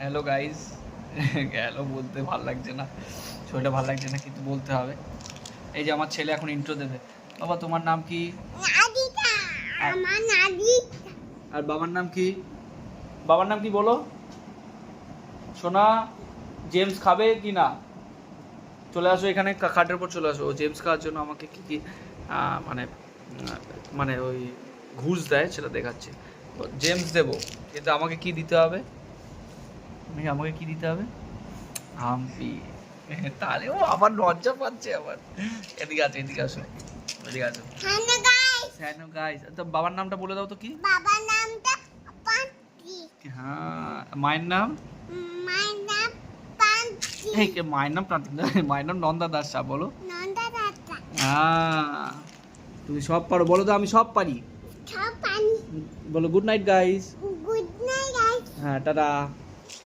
Hello guys. Hello বলতে ভালো লাগছে না, শরীরটা ভালো লাগছে না, কিন্তু বলতে হবে। এই যে আমার ছেলে এখন ইন্ট্রো দেবে। বাবা তোমার নাম কি? নাদিতা। আমার নাদিতা। আর বাবার নাম কি? বাবার নাম কি বলো? সোনা, জেমস খাবে কি না? চলে আসো এখানে, খাটের উপর চলে আসো। ও জেমস খাওয়ার জন্য আমাকে কি কি মানে মানে ওই ঘুষ দেয় সেটা দেখাচ্ছে। জেমস দেবো, কিন্তু আমাকে কি দিতে হবে? আমাকে কি দিতে হবে? হাম্পি। তাহলে ও আবার লজ্জা পাচ্ছে আবার। এদিকে আছে, এদিকে আসো, এদিকে আসো। Hello guys. Hello guys. তো বাবার নামটা বলে দাও তো কি? বাবার নামটা পান্তি। হ্যাঁ, মায়ের নাম? মায়ের নাম পান্তি। এই কে মায়ের নাম প্রান্তিক না, মায়ের নাম নন্দা দাস শাহ, বলো। নন্দা দাদা। হ্যাঁ, তুমি সব পারো, বলো তো আমি সব পারি। সব পানি। বলো good night guys. Good night guys. হ্যাঁ, টাটা।